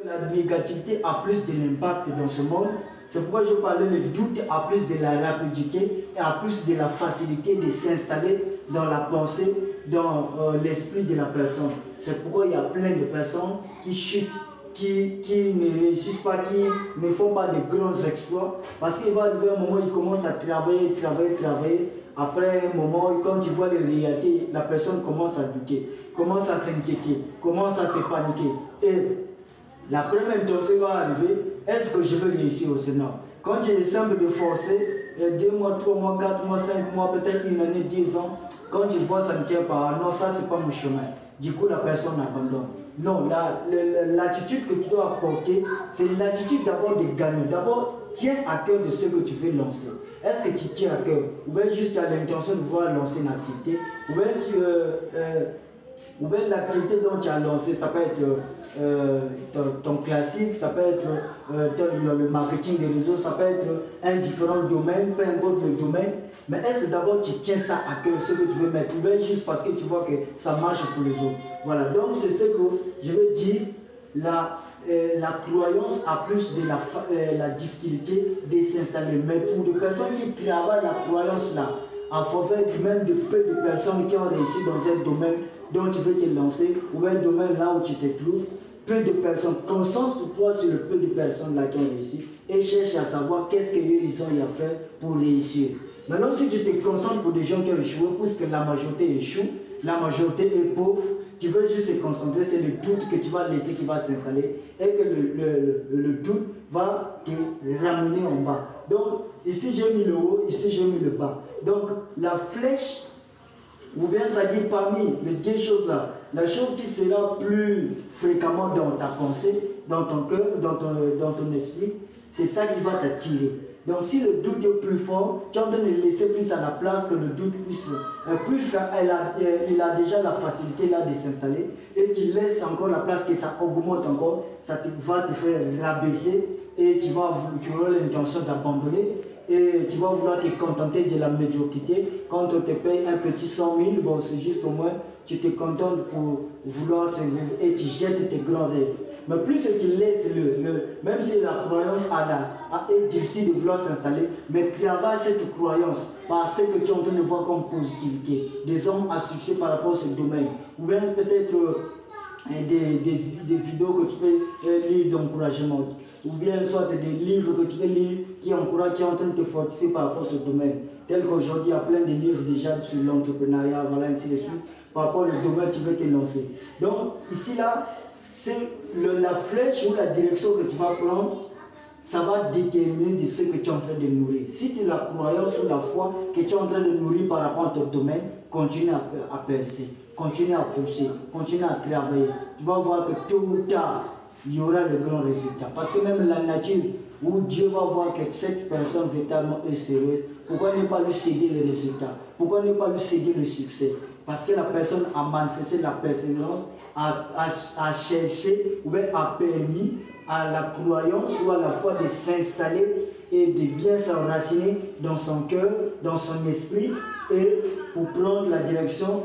La négativité a plus de l'impact dans ce monde. C'est pourquoi je parlais, le doute a plus de la rapidité et a plus de la facilité de s'installer dans la pensée, dans l'esprit de la personne. C'est pourquoi il y a plein de personnes qui chutent, qui ne réussissent pas, qui ne font pas de grands exploits. Parce qu'il va arriver un moment où ils commencent à travailler. Après un moment, quand tu vois les réalités, la personne commence à douter, commence à s'inquiéter, commence à se paniquer. Et la première intention va arriver, est-ce que je vais réussir au Sénat? Quand il est simple de forcer, 2 mois, 3 mois, 4 mois, 5 mois, peut-être une année, 10 ans, quand tu vois ça ne tient pas, non, ça c'est pas mon chemin. Du coup, la personne abandonne. Non, l'attitude que tu dois apporter, c'est l'attitude d'abord de gagner. D'abord, tiens à cœur de ce que tu veux lancer. Est-ce que tu tiens à cœur? Ou bien juste tu as l'intention de vouloir lancer une activité? Ou bien l'activité dont tu as lancé, ça peut être ton classique, ça peut être le marketing des réseaux, ça peut être un différent domaine, peu importe le domaine. Mais est-ce que d'abord tu tiens ça à cœur, ce que tu veux mettre, ou bien juste parce que tu vois que ça marche pour les autres? Voilà, donc c'est ce que je veux dire. La croyance a plus de la difficulté de s'installer. Mais pour des personnes qui travaillent la croyance là, en faveur même de peu de personnes qui ont réussi dans un domaine dont tu veux te lancer, ou un domaine là où tu te trouves, peu de personnes, concentre-toi sur le peu de personnes là qui ont réussi et cherche à savoir qu'est-ce qu'ils ont à faire pour réussir. Maintenant, si tu te concentres pour des gens qui ont échoué, puisque la majorité échoue, la majorité est pauvre, tu veux juste te concentrer, c'est le doute que tu vas laisser qui va s'installer et que le doute va te ramener en bas. Donc, ici j'ai mis le haut, ici j'ai mis le bas. Donc, la flèche, ou bien ça dit parmi les deux choses là, la chose qui sera plus fréquemment dans ta pensée, dans ton cœur, dans ton esprit, c'est ça qui va t'attirer. Donc si le doute est plus fort, tu es en train de laisser plus à la place que le doute puisse, plus qu'il a déjà la facilité là de s'installer, et tu laisses encore la place que ça augmente encore, ça va te faire rabaisser, et tu auras l'intention d'abandonner, et tu vas vouloir te contenter de la médiocrité. Quand on te paye un petit 100 000, bon c'est juste au moins, tu te contentes pour vouloir se vivre, et tu jettes tes grands rêves. Mais plus tu laisses même si la croyance est difficile de vouloir s'installer, mais travaille cette croyance par ce que tu es en train de voir comme positivité. Des hommes à succès par rapport à ce domaine. Ou bien peut-être des vidéos que tu peux lire d'encouragement. Ou bien soit des livres que tu peux lire qui encouragent, qui sont en train de te fortifier par rapport à ce domaine. Tel qu'aujourd'hui, il y a plein de livres déjà sur l'entrepreneuriat, voilà, ainsi de suite, par rapport au domaine que tu veux te lancer. Donc, ici, là, c'est la flèche ou la direction que tu vas prendre, ça va déterminer de ce que tu es en train de nourrir. Si tu as la croyance ou la foi que tu es en train de nourrir par rapport à ton domaine, continue à percer, continue à pousser, continue à travailler. Tu vas voir que tôt ou tard, il y aura de grands résultats. Parce que même la nature, où Dieu va voir que cette personne véritablement est sérieuse, pourquoi ne pas lui céder les résultats? Pourquoi ne pas lui céder le succès? Parce que la personne a manifesté la persévérance, a cherché ou bien a permis à la croyance ou à la foi de s'installer et de bien s'enraciner dans son cœur, dans son esprit, et pour prendre la direction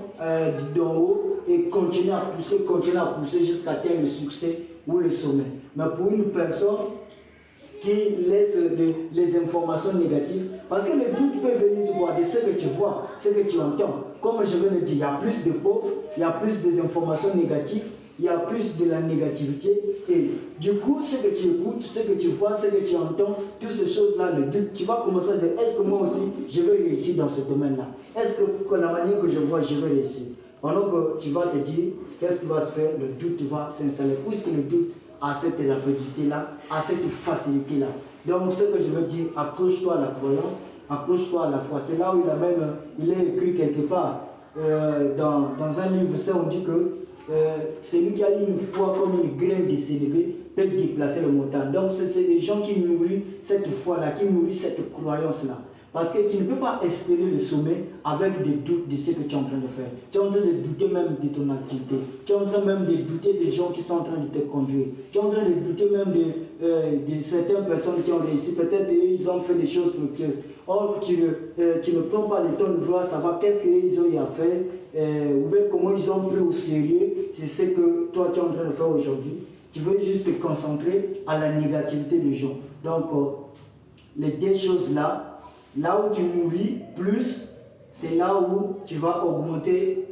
d'en haut et continuer à pousser jusqu'à atteindre le succès ou le sommet. Mais pour une personne qui laisse les informations négatives, parce que le doute peut venir de ce que tu vois, ce que tu entends. Comme je viens de dire, il y a plus de pauvres, il y a plus d'informations négatives, il y a plus de la négativité. Et du coup, ce que tu écoutes, ce que tu vois, ce que tu entends, toutes ces choses-là, le doute, tu vas commencer à dire, est-ce que moi aussi, je vais réussir dans ce domaine-là? Est-ce que la manière que je vois, je vais réussir? Pendant que tu vas te dire, qu'est-ce qui va se faire? Le doute va s'installer, puisque le doute a cette rapidité-là, a cette facilité-là. Donc, ce que je veux dire, accroche-toi à la croyance, accroche-toi à la foi. C'est là où il est écrit quelque part, dans un livre, on dit que celui qui a une foi comme une graine de s'élever peut déplacer le montagne. Donc, c'est des gens qui nourrissent cette foi-là, qui nourrissent cette croyance-là. Parce que tu ne peux pas espérer le sommet avec des doutes de ce que tu es en train de faire. Tu es en train de douter même de ton activité. Tu es en train même de douter des gens qui sont en train de te conduire. Tu es en train de douter même de certaines personnes qui ont réussi. Peut-être ils ont fait des choses fructueuses. Or, tu ne prends pas le temps de vouloir savoir qu'est-ce qu'ils ont eu à faire, ou bien comment ils ont pris au sérieux. C'est ce que toi tu es en train de faire aujourd'hui. tu veux juste te concentrer à la négativité des gens. Donc, les deux choses là où tu nourris plus, c'est là où tu vas augmenter,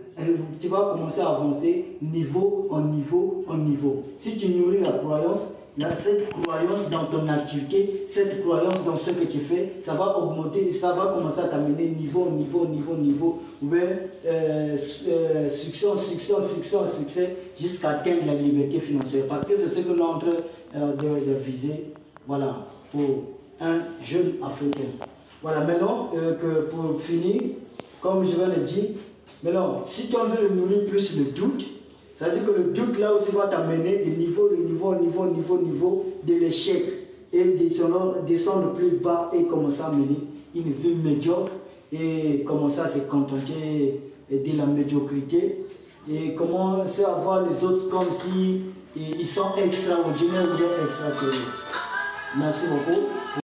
tu vas commencer à avancer niveau en niveau en niveau. Si tu nourris la croyance, cette croyance dans ton activité, cette croyance dans ce que tu fais, ça va augmenter, ça va commencer à t'amener niveau, ou bien succès, jusqu'à atteindre la liberté financière. Parce que c'est ce que l'on est en train de viser, voilà, pour un jeune Africain. Voilà, maintenant, que pour finir, comme je viens de dire, maintenant, si tu as envie de nourrir plus de doute, ça veut dire que le doute là aussi va t'amener de niveau de l'échec et descendre plus bas et commencer à mener une vie médiocre et commencer à se contenter de la médiocrité et commencer à voir les autres comme si ils sont extraordinaires ou bien extraterrestres. Merci beaucoup.